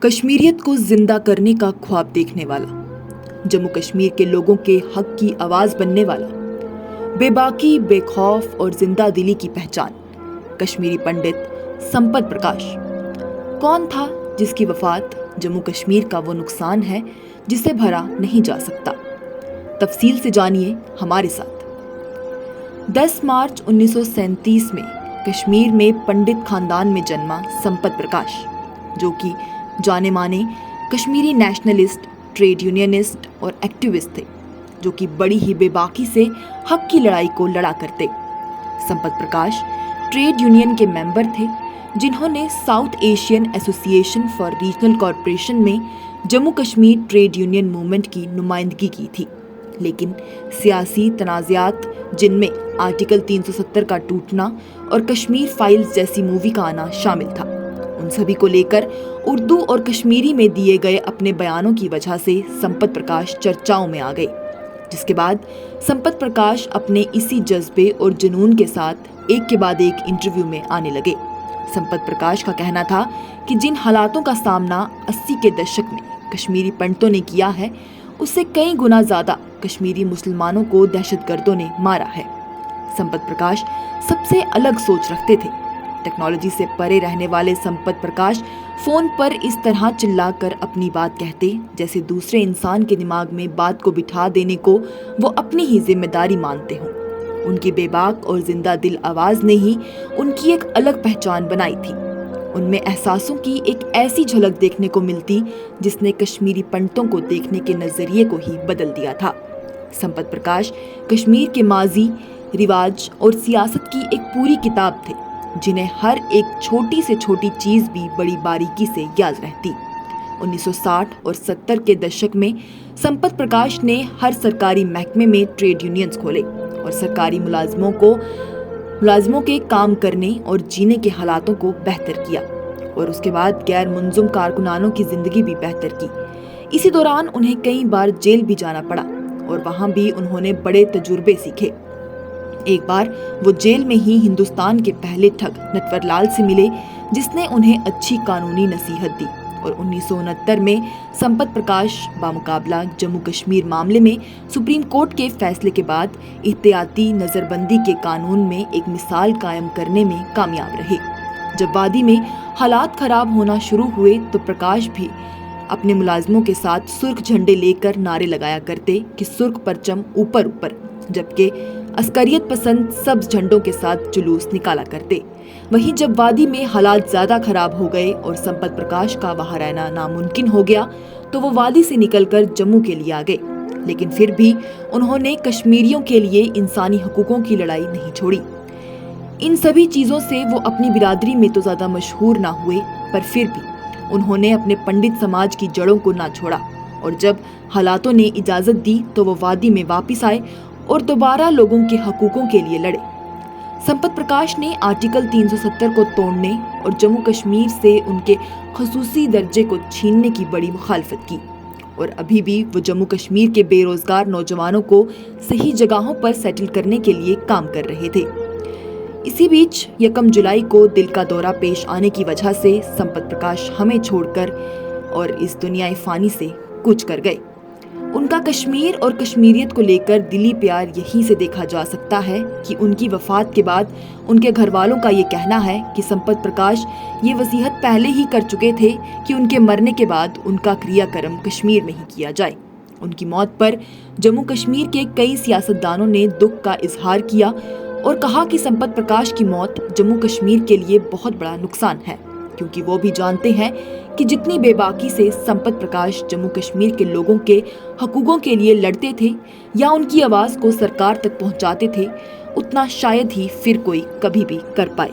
کشمیریت کو زندہ کرنے کا خواب دیکھنے والا، جموں کشمیر کے لوگوں کے حق کی آواز بننے والا، بے باکی، بے خوف اور زندہ دلی کی پہچان، کشمیری پنڈت سمپت پرکاش کون تھا جس کی وفات جموں کشمیر کا وہ نقصان ہے جسے بھرا نہیں جا سکتا؟ تفصیل سے جانیے ہمارے ساتھ۔ 10 مارچ 1937 میں کشمیر میں پنڈت خاندان میں جنما سمپت پرکاش، جو کہ جانے مانے کشمیری نیشنلسٹ، ٹریڈ یونینسٹ اور ایکٹیوسٹ تھے، جو کہ بڑی ہی بے باکی سے حق کی لڑائی کو لڑا کرتے۔ سمپت پرکاش ٹریڈ یونین کے ممبر تھے، جنہوں نے ساؤتھ ایشین ایسوسی ایشن فار ریجنل کارپوریشن میں Jammu Kashmir trade union movement کی نمائندگی کی تھی، لیکن سیاسی تنازعات، جن میں آرٹیکل 370 کا ٹوٹنا اور کشمیر فائلز جیسی مووی کا آنا شامل تھا، ان سبھی کو لے کر اردو اور کشمیری میں دیے گئے اپنے بیانوں کی وجہ سے سمپت پرکاش چرچاؤں میں آ گئے، جس کے بعد سمپت پرکاش اپنے اسی جذبے اور جنون کے ساتھ ایک کے بعد ایک انٹرویو میں آنے لگے۔ سمپت پرکاش کا کہنا تھا کہ جن حالاتوں کا سامنا 80 کے دشک میں کشمیری پنڈتوں نے کیا ہے، اس سے کئی گنا زیادہ کشمیری مسلمانوں کو دہشت گردوں نے مارا ہے۔ سمپت پرکاش سب سے الگ سوچ رکھتے تھے۔ ٹیکنالوجی سے پرے رہنے والے سمپت پرکاش فون پر اس طرح چلا کر اپنی بات کہتے جیسے دوسرے انسان کے دماغ میں بات کو بٹھا دینے کو وہ اپنی ہی ذمہ داری مانتے ہوں۔ ان کی بے باک اور زندہ دل آواز نے ہی ان کی ایک الگ پہچان بنائی تھی۔ ان میں احساسوں کی ایک ایسی جھلک دیکھنے کو ملتی جس نے کشمیری پنڈتوں کو دیکھنے کے نظریے کو ہی بدل دیا تھا۔ سمپت پرکاش کشمیر کے ماضی، رواج اور سیاست کی ایک پوری کتاب تھے، جنہیں ہر ایک چھوٹی سے چھوٹی چیز بھی بڑی باریکی سے یاد رہتی۔ 1960 اور 70 کے دشک میں سمپت پرکاش نے ہر سرکاری محکمے میں ٹریڈ یونینز کھولے اور سرکاری ملازموں کے کام کرنے اور جینے کے حالاتوں کو بہتر کیا، اور اس کے بعد غیر منظم کارکنانوں کی زندگی بھی بہتر کی۔ اسی دوران انہیں کئی بار جیل بھی جانا پڑا، اور وہاں بھی انہوں نے بڑے تجربے سیکھے۔ ایک بار وہ جیل میں ہی ہندوستان کے پہلے ٹھگ نٹور لال سے ملے، جس نے انہیں اچھی قانونی نصیحت دی، اور 1969 میں سمپت پرکاش بامقابلہ جموں کشمیر معاملے میں سپریم کورٹ کے فیصلے کے بعد احتیاطی نظر بندی کے قانون میں ایک مثال قائم کرنے میں کامیاب رہے۔ جب وادی میں حالات خراب ہونا شروع ہوئے تو پرکاش بھی اپنے ملازموں کے ساتھ سرخ جھنڈے لے کر نعرے لگایا کرتے کہ سرخ پرچم اوپر اوپر، جبکہ عسکریت پسند سبز جھنڈوں کے ساتھ جلوس نکالا کرتے۔ وہیں جب وادی میں حالات زیادہ خراب ہو گئے اور سمپت پرکاش کا وہاں رہنا ناممکن ہو گیا تو وہ وادی سے نکل کر جموں کے لیے آ گئے، لیکن پھر بھی انہوں نے کشمیریوں کے لیے انسانی حقوقوں کی لڑائی نہیں چھوڑی۔ ان سبھی چیزوں سے وہ اپنی برادری میں تو زیادہ مشہور نہ ہوئے، پر پھر بھی انہوں نے اپنے پنڈت سماج کی جڑوں کو نہ چھوڑا، اور جب حالاتوں نے اجازت دی تو وہ وادی میں واپس آئے اور دوبارہ لوگوں کے حقوقوں کے لیے لڑے۔ سمپت پرکاش نے آرٹیکل 370 کو توڑنے اور جموں کشمیر سے ان کے خصوصی درجے کو چھیننے کی بڑی مخالفت کی، اور ابھی بھی وہ جموں کشمیر کے بے روزگار نوجوانوں کو صحیح جگہوں پر سیٹل کرنے کے لیے کام کر رہے تھے۔ اسی بیچ 1 جولائی کو دل کا دورہ پیش آنے کی وجہ سے سمپت پرکاش ہمیں چھوڑ کر اور اس دنیا فانی سے کوچ کر گئے۔ ان کا کشمیر اور کشمیریت کو لے کر دلی پیار یہیں سے دیکھا جا سکتا ہے کہ ان کی وفات کے بعد ان کے گھر والوں کا یہ کہنا ہے کہ سمپت پرکاش یہ وصیت پہلے ہی کر چکے تھے کہ ان کے مرنے کے بعد ان کا کریا کرم کشمیر میں ہی کیا جائے۔ ان کی موت پر جموں کشمیر کے کئی سیاستدانوں نے دکھ کا اظہار کیا اور کہا کہ سمپت پرکاش کی موت جموں کشمیر کے لیے بہت بڑا نقصان ہے، کیونکہ وہ بھی جانتے ہیں کہ جتنی بے باکی سے سمپت پرکاش جموں کشمیر کے لوگوں کے حقوقوں کے لیے لڑتے تھے یا ان کی آواز کو سرکار تک پہنچاتے تھے، اتنا شاید ہی پھر کوئی کبھی بھی کر پائے۔